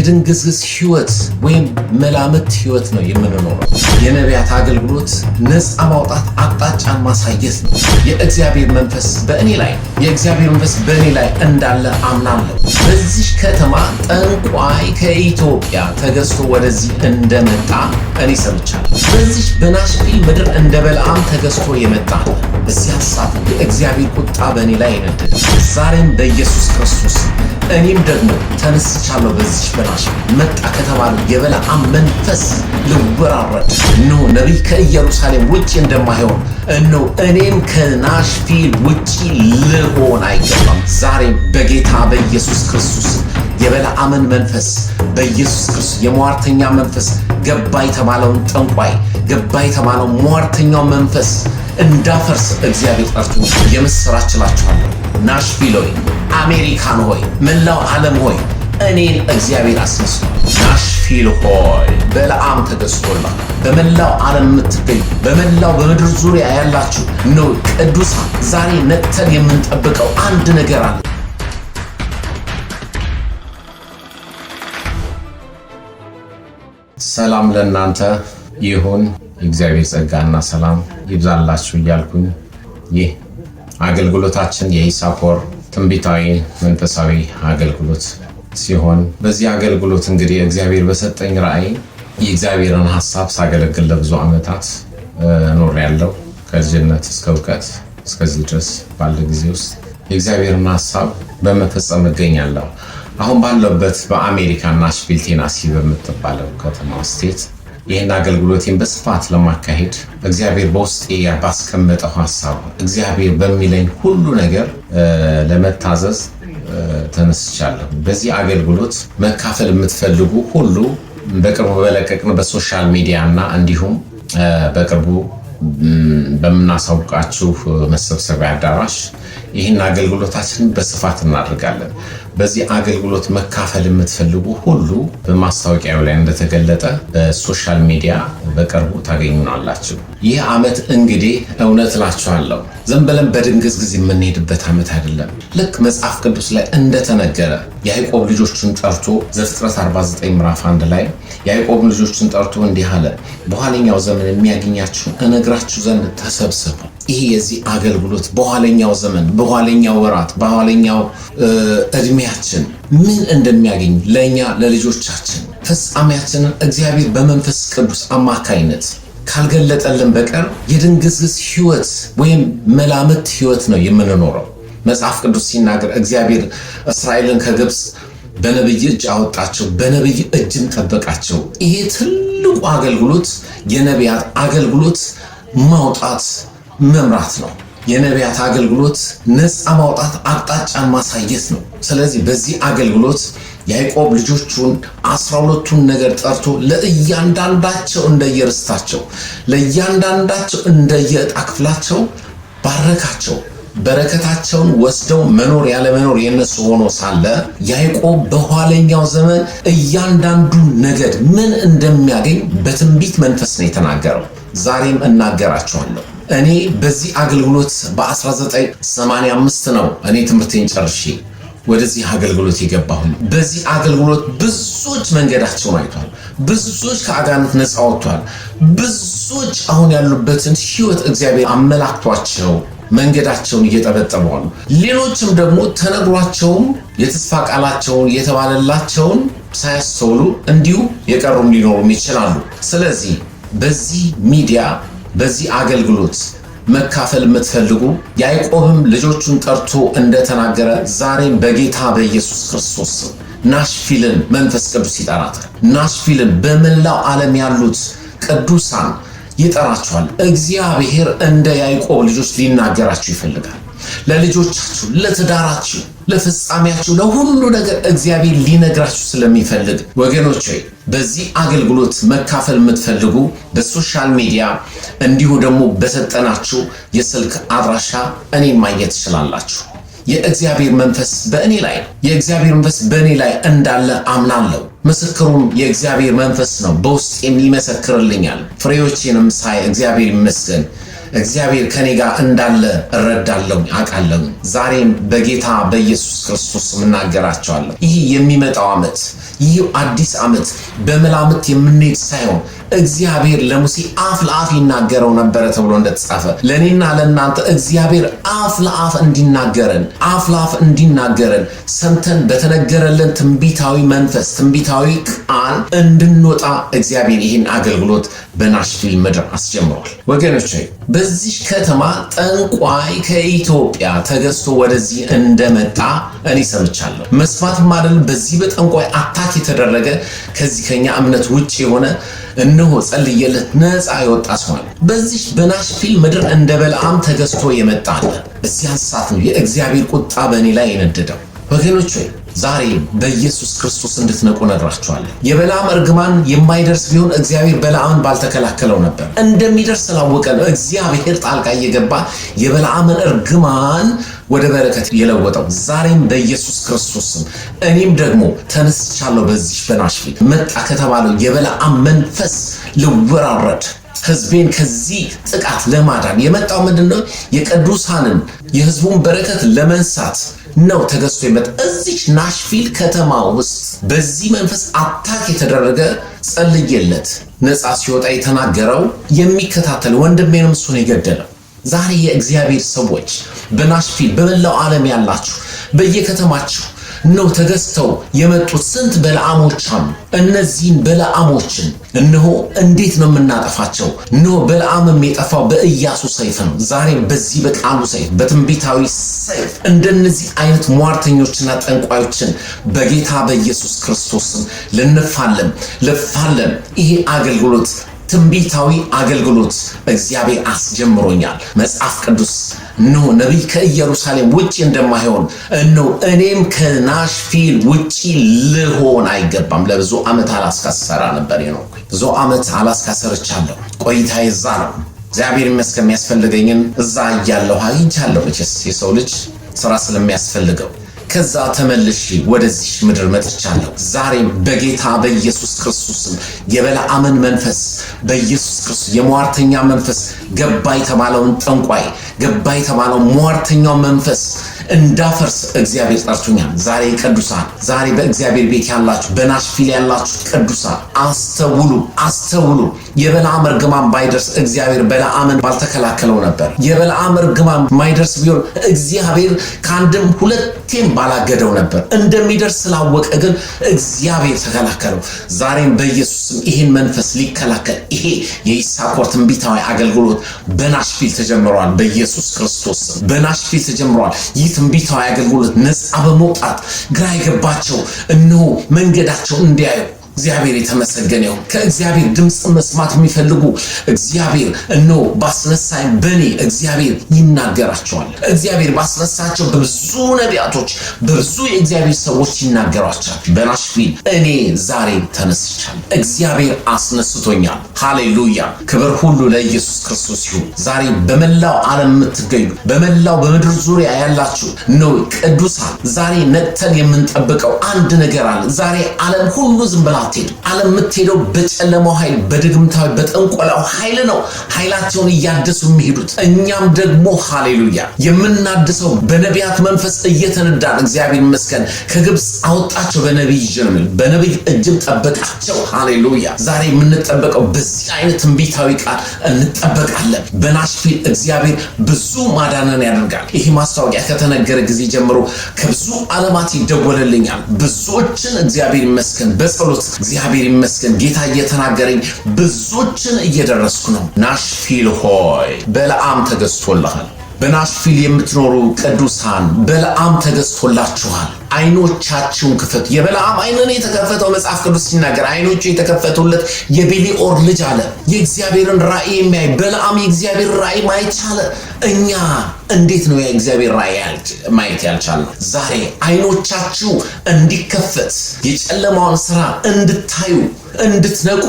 የድንግዝግዝ ህይወት ወይም መላምት ህይወት ነው የምንኖረው። የነቢያት አገልግሎት ነፃ ማውጣት፣ አቅጣጫን ማሳየት ነው። የእግዚአብሔር መንፈስ በእኔ ላይ እንዳለ አምናለሁ። በዚህ ከተማ ጠንቋይ ከኢትዮጵያ ተገዝቶ ወደዚህ እንደመጣ እኔ ሰምቻለሁ። በዚህ በናሽቪል ምድር እንደ በለዓም ተገዝቶ የመጣ በዚህ ሐሳብ የእግዚአብሔር ቁጣ በእኔ ላይ ይነደድ ዛሬም በኢየሱስ ክርስቶስ። እኔም ደግሞ ተነስቻለሁ። በዚህ በናሽቪል መጣ ከተባለው የበለዓም መንፈስ ልወራረድ ነው። ነቢይ ከኢየሩሳሌም ውጪ እንደማይሆን እነሆ እኔም ከናሽቪል ውጪ ልሆን አይገባም። ዛሬም በጌታ በኢየሱስ ክርስቶስ የበለዓምን መንፈስ በኢየሱስ ክርስቶስ የሟርተኛ መንፈስ ገባ የተባለውን ጠንቋይ ገባ የተባለው ሟርተኛው መንፈስ እንዳፈርስ እግዚአብሔር ጠርቶ የምስራች እላችኋለሁ። ናሽቪል ሆይ፣ አሜሪካን ሆይ፣ መላው ዓለም ሆይ እኔን እግዚአብሔር አስነስቷል። ናሽቪል ሆይ በለዓም ተገዝቶላል። በመላው ዓለም የምትገኙ በመላው በምድር ዙሪያ ያላችሁ ነው ቅዱሳን ዛሬ ነቅተን የምንጠብቀው አንድ ነገር አለ። ሰላም ለእናንተ ይሁን። የእግዚአብሔር ጸጋና ሰላም ይብዛላችሁ እያልኩኝ ይህ አገልግሎታችን የኢሳኮር ትንቢታዊ መንፈሳዊ አገልግሎት ሲሆን በዚህ አገልግሎት እንግዲህ እግዚአብሔር በሰጠኝ ራእይ የእግዚአብሔርን ሐሳብ ሳገለግል ለብዙ ዓመታት ኖሬያለሁ። ከልጅነት እስከ እውቀት እስከዚህ ድረስ ባለ ጊዜ ውስጥ የእግዚአብሔርን ሐሳብ በመፈጸም እገኛለሁ። አሁን ባለበት በአሜሪካ ናሽቪል ቴናሲ በምትባለው ከተማ ስቴት ይህን አገልግሎቴን በስፋት ለማካሄድ እግዚአብሔር በውስጤ ባስቀመጠው ሐሳብ እግዚአብሔር በሚለኝ ሁሉ ነገር ለመታዘዝ ተነስቻለሁ። በዚህ አገልግሎት መካፈል የምትፈልጉ ሁሉ በቅርቡ በለቀቅን በሶሻል ሚዲያ እና እንዲሁም በቅርቡ በምናሳውቃችሁ መሰብሰቢያ አዳራሽ ይህን አገልግሎታችንን በስፋት እናደርጋለን። በዚህ አገልግሎት መካፈል የምትፈልጉ ሁሉ በማስታወቂያው ላይ እንደተገለጠ በሶሻል ሚዲያ በቅርቡ ታገኙናላችሁ። ይህ ዓመት እንግዲህ እውነት እላችኋለሁ ዝም ብለን በድንግዝግዝ የምንሄድበት ዓመት አይደለም። ልክ መጽሐፍ ቅዱስ ላይ እንደተነገረ ያዕቆብ ልጆቹን ጠርቶ ዘፍጥረት 49 ምዕራፍ 1 ላይ ያዕቆብ ልጆቹን ጠርቶ እንዲህ አለ፣ በኋለኛው ዘመን የሚያገኛችሁ እነግራችሁ ዘንድ ተሰብሰቡ። ይህ የዚህ አገልግሎት በኋለኛው ዘመን፣ በኋለኛው ወራት፣ በኋለኛው እድሜያችን ምን እንደሚያገኝ ለእኛ ለልጆቻችን ፍጻሜያችንን እግዚአብሔር በመንፈስ ቅዱስ አማካይነት ካልገለጠልን በቀር የድንግዝግዝ ህይወት ወይም መላምት ህይወት ነው የምንኖረው። መጽሐፍ ቅዱስ ሲናገር እግዚአብሔር እስራኤልን ከግብፅ በነብይ እጅ አወጣቸው፣ በነብይ እጅም ጠበቃቸው። ይሄ ትልቁ አገልግሎት የነቢያት አገልግሎት ማውጣት መምራት ነው። የነቢያት አገልግሎት ነፃ ማውጣት አቅጣጫን ማሳየት ነው። ስለዚህ በዚህ አገልግሎት ያዕቆብ ልጆቹን 12ቱን ነገር ጠርቶ ለእያንዳንዳቸው እንደየርስታቸው ለእያንዳንዳቸው እንደየዕጣ ክፍላቸው ባረካቸው። በረከታቸውን ወስደው መኖር ያለ መኖር የነሱ ሆኖ ሳለ ያዕቆብ በኋለኛው ዘመን እያንዳንዱ ነገድ ምን እንደሚያገኝ በትንቢት መንፈስ ነው የተናገረው። ዛሬም እናገራችኋለሁ። እኔ በዚህ አገልግሎት በ1985 ነው እኔ ትምህርቴን ጨርሼ ወደዚህ አገልግሎት የገባሁኝ። በዚህ አገልግሎት ብዙዎች መንገዳቸውን አይቷል። ብዙዎች ከአጋንንት ነፃ ወጥቷል። ብዙዎች አሁን ያሉበትን ህይወት እግዚአብሔር አመላክቷቸው መንገዳቸውን እየጠበጠቡ ነው። ሌሎችም ደግሞ ተነግሯቸውም የተስፋ ቃላቸውን የተባለላቸውን ሳያስተውሉ እንዲሁ የቀሩም ሊኖሩም ይችላሉ። ስለዚህ በዚህ ሚዲያ በዚህ አገልግሎት መካፈል የምትፈልጉ ያዕቆብም ልጆቹን ጠርቶ እንደተናገረ ዛሬም በጌታ በኢየሱስ ክርስቶስ ናሽቪልን መንፈስ ቅዱስ ይጠራታል። ናሽቪልን በመላው ዓለም ያሉት ቅዱሳን ይጠራቸዋል። እግዚአብሔር እንደ ያዕቆብ ልጆች ሊናገራችሁ ይፈልጋል። ለልጆቻችሁ፣ ለትዳራችሁ፣ ለፍጻሜያችሁ፣ ለሁሉ ነገር እግዚአብሔር ሊነግራችሁ ስለሚፈልግ ወገኖች በዚህ አገልግሎት መካፈል የምትፈልጉ በሶሻል ሚዲያ እንዲሁ ደግሞ በሰጠናችሁ የስልክ አድራሻ እኔን ማግኘት ትችላላችሁ። የእግዚአብሔር መንፈስ በእኔ ላይ እንዳለ አምናለሁ። ምስክሩም የእግዚአብሔር መንፈስ ነው። በውስጥ የሚመሰክርልኛል። ፍሬዎቼንም ሳይ እግዚአብሔር ይመስገን እግዚአብሔር ከኔ ጋር እንዳለ እረዳለሁ፣ አውቃለሁ። ዛሬም በጌታ በኢየሱስ ክርስቶስ እናገራቸዋለሁ። ይህ የሚመጣው ዓመት ይህ አዲስ ዓመት በመላምት የምንሄድ ሳይሆን እግዚአብሔር ለሙሴ አፍ ለአፍ ይናገረው ነበረ ተብሎ እንደተጻፈ ለኔና ለእናንተ እግዚአብሔር አፍ ለአፍ እንዲናገረን ሰምተን በተነገረልን ትንቢታዊ መንፈስ ትንቢታዊ ቃል እንድንወጣ እግዚአብሔር ይህን አገልግሎት በናሽቪል ምድር አስጀምሯል። ወገኖች በዚህ ከተማ ጠንቋይ ከኢትዮጵያ ተገዝቶ ወደዚህ እንደመጣ እኔ ሰምቻለሁ። መስማትም አይደለም በዚህ በጠንቋይ አታክ የተደረገ ከዚህ ከኛ እምነት ውጭ የሆነ እነሆ ጸልየለት ነፃ የወጣ ሰው አለ። በዚህ በናሽቪል ምድር እንደ በለዓም ተገዝቶ የመጣ አለ። በዚያን ሰዓት ነው የእግዚአብሔር ቁጣ በእኔ ላይ የነደደው። ወገኖች ዛሬ በኢየሱስ ክርስቶስ እንድትነቁ ነግራችኋለሁ። የበለዓም እርግማን የማይደርስ ቢሆን እግዚአብሔር በለዓምን ባልተከላከለው ነበር። እንደሚደርስ ስላወቀ ነው እግዚአብሔር ጣልቃ እየገባ የበለዓምን እርግማን ወደ በረከት የለወጠው። ዛሬም በኢየሱስ ክርስቶስም እኔም ደግሞ ተነስቻለሁ። በዚህ በናሽቪል መጣ ከተባለው የበለዓም መንፈስ ልወራረድ ህዝቤን ከዚህ ጥቃት ለማዳን የመጣው ምንድነው? የቅዱሳንን የህዝቡን በረከት ለመንሳት ነው ተገዝቶ የመጣ። እዚህ ናሽቪል ከተማ ውስጥ በዚህ መንፈስ አታክ የተደረገ ጸልየለት ነፃ ሲወጣ የተናገረው የሚከታተል ወንድሜንም እሱን የገደለው። ዛሬ የእግዚአብሔር ሰዎች በናሽቪል በመላው ዓለም ያላችሁ በየከተማችሁ ነው ተገዝተው የመጡት ስንት በለዓሞች አሉ። እነዚህን በለዓሞችን እነሆ እንዴት ነው የምናጠፋቸው? እነሆ በለዓምም የጠፋው በኢያሱ ሰይፍ ነው። ዛሬም በዚህ በቃሉ ሰይፍ በትንቢታዊ ሰይፍ እንደነዚህ አይነት ሟርተኞችና ጠንቋዮችን በጌታ በኢየሱስ ክርስቶስም ልንፋለም ይሄ አገልግሎት ትንቢታዊ አገልግሎት እግዚአብሔር አስጀምሮኛል። መጽሐፍ ቅዱስ እነሆ ነቢይ ከኢየሩሳሌም ውጪ እንደማይሆን እነሆ እኔም ከናሽቪል ውጪ ልሆን አይገባም። ለብዙ ዓመት አላስካ ሰራ ነበር የኖርኩኝ። ብዙ ዓመት አላስካ ሰርቻለሁ። ቆይታ ይዛ ነው። እግዚአብሔር ይመስገን የሚያስፈልገኝን እዛ እያለሁ አግኝቻለሁ። መቼስ የሰው ልጅ ስራ ስለሚያስፈልገው ከዛ ተመልሼ ወደዚህ ምድር መጥቻለሁ። ዛሬም በጌታ በኢየሱስ ክርስቶስም የበለዓምን መንፈስ በኢየሱስ ክርስቶስ የሟርተኛ መንፈስ ገባ የተባለውን ጠንቋይ ገባ የተባለውን ሟርተኛው መንፈስ እንዳፈርስ እግዚአብሔር ጠርቶኛል። ዛሬ ቅዱሳን ዛሬ በእግዚአብሔር ቤት ያላችሁ በናሽቪል ያላችሁ ቅዱሳን አስተውሉ። የበለዓም እርግማን ባይደርስ እግዚአብሔር በለዓምን ባልተከላከለው ነበር። የበለዓም እርግማን ማይደርስ ቢሆን እግዚአብሔር ከአንድም ሁለቴም ባላገደው ነበር። እንደሚደርስ ስላወቀ ግን እግዚአብሔር ተከላከለው። ዛሬም በኢየሱስም ይህን መንፈስ ሊከላከል ይሄ የይሳኮር ትንቢታዊ አገልግሎት በናሽቪል ተጀምሯል። በኢየሱስ ክርስቶስ በናሽቪል ተጀምሯል። ይህ ትንቢታዊ አገልግሎት ነፃ በመውጣት ግራ የገባቸው እነሆ መንገዳቸው እንዲያዩ እግዚአብሔር የተመሰገነ ይሁን። ከእግዚአብሔር ድምፅ መስማት የሚፈልጉ እግዚአብሔር እነሆ ባስነሳኝ በኔ እግዚአብሔር ይናገራቸዋል። እግዚአብሔር ባስነሳቸው በብዙ ነቢያቶች በብዙ የእግዚአብሔር ሰዎች ይናገራቸዋል። በናሽቪል እኔ ዛሬ ተነስቻለሁ። እግዚአብሔር አስነስቶኛል። ሃሌሉያ! ክብር ሁሉ ለኢየሱስ ክርስቶስ ይሁን። ዛሬ በመላው ዓለም የምትገኙ በመላው በምድር ዙሪያ ያላችሁ ነው ቅዱሳን ዛሬ ነቅተን የምንጠብቀው አንድ ነገር አለ። ዛሬ ዓለም ሁሉ ዝም ብላ አትሄድም። ዓለም የምትሄደው በጨለማው ኃይል በድግምታዊ በጠንቆላው ኃይል ነው። ኃይላቸውን እያደሱ የሚሄዱት እኛም ደግሞ ሃሌሉያ የምናድሰው በነቢያት መንፈስ እየተነዳን እግዚአብሔር ይመስገን ከግብፅ አወጣቸው በነቢይ ጀምል በነቢይ እጅም ጠበቃቸው። ሃሌሉያ ዛሬ የምንጠበቀው በዚህ አይነት ትንቢታዊ ቃል እንጠበቃለን። በናሽቪል እግዚአብሔር ብዙ ማዳንን ያደርጋል። ይህ ማስታወቂያ ከተነገረ ጊዜ ጀምሮ ከብዙ ዓለማት ይደወልልኛል። ብዙዎችን እግዚአብሔር ይመስገን በጸሎት እግዚአብሔር ይመስገን ጌታ እየተናገረኝ ብዙዎችን እየደረስኩ ነው። ናሽቪል ሆይ በለዓም ተገዝቶልሃል። በናሽቪል የምትኖሩ ቅዱሳን በለዓም ተገዝቶላችኋል። አይኖቻችሁን ክፈቱ። የበለዓም አይን የተከፈተው መጽሐፍ ቅዱስ ሲናገር አይኖቹ የተከፈቱለት የቤሊኦር ልጅ አለ። የእግዚአብሔርን ራእይ የሚያይ በለዓም የእግዚአብሔር ራእይ ማየት ቻለ። እኛ እንዴት ነው የእግዚአብሔር ራእይ ማየት ያልቻልነው? ዛሬ አይኖቻችሁ እንዲከፈት የጨለማውን ስራ እንድታዩ እንድትነቁ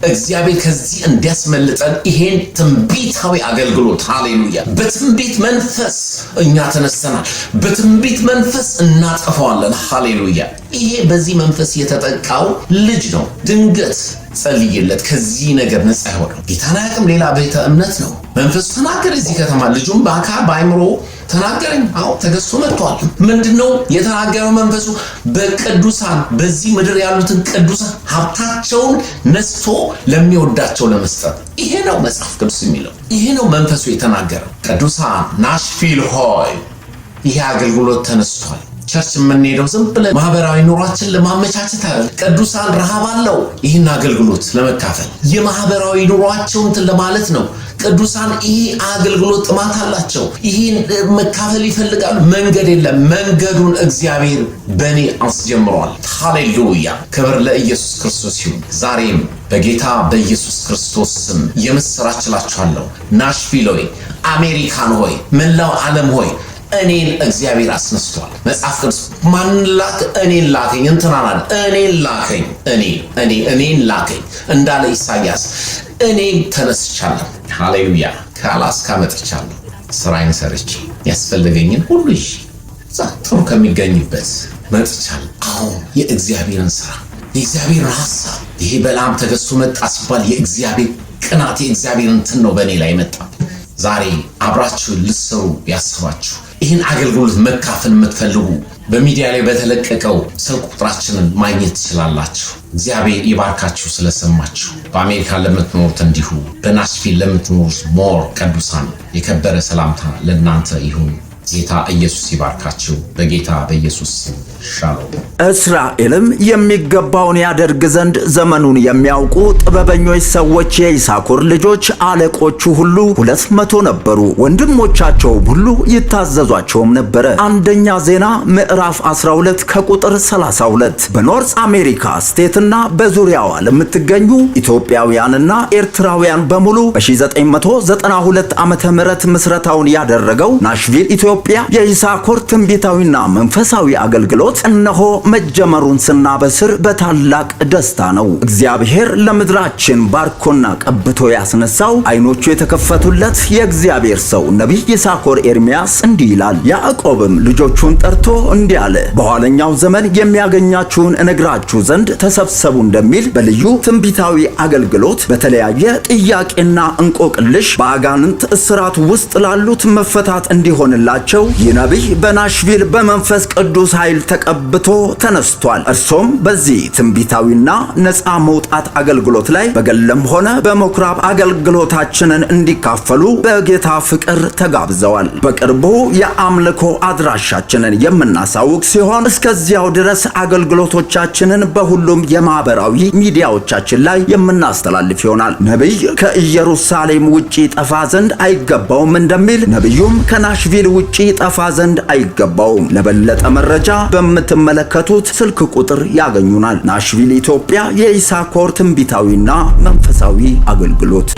እግዚአብሔር ከዚህ እንዲያስመልጠን ይሄን ትንቢታዊ አገልግሎት ሃሌሉያ በትንቢት መንፈስ እኛ ተነስተናል። በትንቢት መንፈስ እናጠፋዋለን። ሃሌሉያ ይሄ በዚህ መንፈስ የተጠቃው ልጅ ነው። ድንገት ጸልይለት ከዚህ ነገር ነፃ ይሆናል። ጌታን አያውቅም። ሌላ ቤተ እምነት ነው። መንፈሱ ተናገረ። እዚህ ከተማ ልጁም በአካል በአይምሮ ተናገረኝ። አዎ ተገዝቶ መጥቷል። ምንድነው የተናገረው መንፈሱ? በቅዱሳን በዚህ ምድር ያሉትን ቅዱሳን ሀብታቸውን ነስቶ ለሚወዳቸው ለመስጠት። ይሄ ነው መጽሐፍ ቅዱስ የሚለው። ይሄ ነው መንፈሱ የተናገረው። ቅዱሳን ናሽቪል ሆይ ይሄ አገልግሎት ተነስቷል። ቸርች የምንሄደው ዝም ብለን ማህበራዊ ኑሯችን ለማመቻቸት አይደለም። ቅዱሳን ረሃብ አለው ይህን አገልግሎት ለመካፈል የማህበራዊ ኑሯቸውን ለማለት ነው። ቅዱሳን ይህ አገልግሎት ጥማት አላቸው። ይህን መካፈል ይፈልጋሉ። መንገድ የለም። መንገዱን እግዚአብሔር በእኔ አስጀምሯል። ሃሌሉያ! ክብር ለኢየሱስ ክርስቶስ ይሁን። ዛሬም በጌታ በኢየሱስ ክርስቶስ ስም የምስራች እላችኋለሁ። ናሽቪል ሆይ፣ አሜሪካን ሆይ፣ መላው ዓለም ሆይ እኔን እግዚአብሔር አስነስቷል። መጽሐፍ ቅዱስ ማን ላክ? እኔን ላከኝ። እንትናናል እኔን ላከኝ። እኔን ላከኝ እንዳለ ኢሳይያስ እኔ ተነስቻለሁ። ሃሌሉያ! ከአላስካ መጥቻለሁ። ስራዬን ሰርቼ ያስፈልገኝን ሁሉ ይዤ እዛ ጥሩ ከሚገኝበት መጥቻለሁ። አሁን የእግዚአብሔርን ስራ የእግዚአብሔርን ሐሳብ ይሄ በላም ተገዝቶ መጣ ሲባል የእግዚአብሔር ቅናት የእግዚአብሔር እንትን ነው በእኔ ላይ መጣ። ዛሬ አብራችሁ ልትሰሩ ያስባችሁ ይህን አገልግሎት መካፈል የምትፈልጉ በሚዲያ ላይ በተለቀቀው ስልክ ቁጥራችንን ማግኘት ትችላላችሁ። እግዚአብሔር ይባርካችሁ ስለሰማችሁ። በአሜሪካ ለምትኖሩት እንዲሁ በናሽቪል ለምትኖሩት ሞር ቅዱሳን የከበረ ሰላምታ ለእናንተ ይሁን። ጌታ ኢየሱስ ይባርካችሁ። በጌታ በኢየሱስ ሻሎም። እስራኤልም የሚገባውን ያደርግ ዘንድ ዘመኑን የሚያውቁ ጥበበኞች ሰዎች የይሳኮር ልጆች አለቆቹ ሁሉ 200 ነበሩ። ወንድሞቻቸውም ሁሉ ይታዘዟቸውም ነበረ። አንደኛ ዜና ምዕራፍ 12 ከቁጥር 32። በኖርዝ አሜሪካ ስቴትና በዙሪያዋ ለምትገኙ ኢትዮጵያውያንና ኤርትራውያን በሙሉ በ1992 ዓመተ ምህረት ምስረታውን ያደረገው ናሽቪል ኢትዮጵያ የይሳኮር ትንቢታዊና መንፈሳዊ አገልግሎት እነሆ መጀመሩን ስናበስር በታላቅ ደስታ ነው። እግዚአብሔር ለምድራችን ባርኮና ቀብቶ ያስነሳው አይኖቹ የተከፈቱለት የእግዚአብሔር ሰው ነቢይ ይሳኮር ኤርሚያስ እንዲህ ይላል። ያዕቆብም ልጆቹን ጠርቶ እንዲህ አለ፣ በኋለኛው ዘመን የሚያገኛችሁን እነግራችሁ ዘንድ ተሰብሰቡ እንደሚል በልዩ ትንቢታዊ አገልግሎት በተለያየ ጥያቄና እንቆቅልሽ በአጋንንት እስራት ውስጥ ላሉት መፈታት እንዲሆንላቸው ይህ ነቢይ በናሽቪል በመንፈስ ቅዱስ ኃይል ተቀብቶ ተነስቷል። እርሶም በዚህ ትንቢታዊና ነፃ መውጣት አገልግሎት ላይ በገለም ሆነ በመኩራብ አገልግሎታችንን እንዲካፈሉ በጌታ ፍቅር ተጋብዘዋል። በቅርቡ የአምልኮ አድራሻችንን የምናሳውቅ ሲሆን እስከዚያው ድረስ አገልግሎቶቻችንን በሁሉም የማህበራዊ ሚዲያዎቻችን ላይ የምናስተላልፍ ይሆናል። ነቢይ ከኢየሩሳሌም ውጪ ጠፋ ዘንድ አይገባውም እንደሚል ነቢዩም ከናሽቪል ውጪ ጠፋ ዘንድ አይገባውም። ለበለጠ መረጃ በምትመለከቱት ስልክ ቁጥር ያገኙናል። ናሽቪል ኢትዮጵያ የይሳኮር ትንቢታዊና መንፈሳዊ አገልግሎት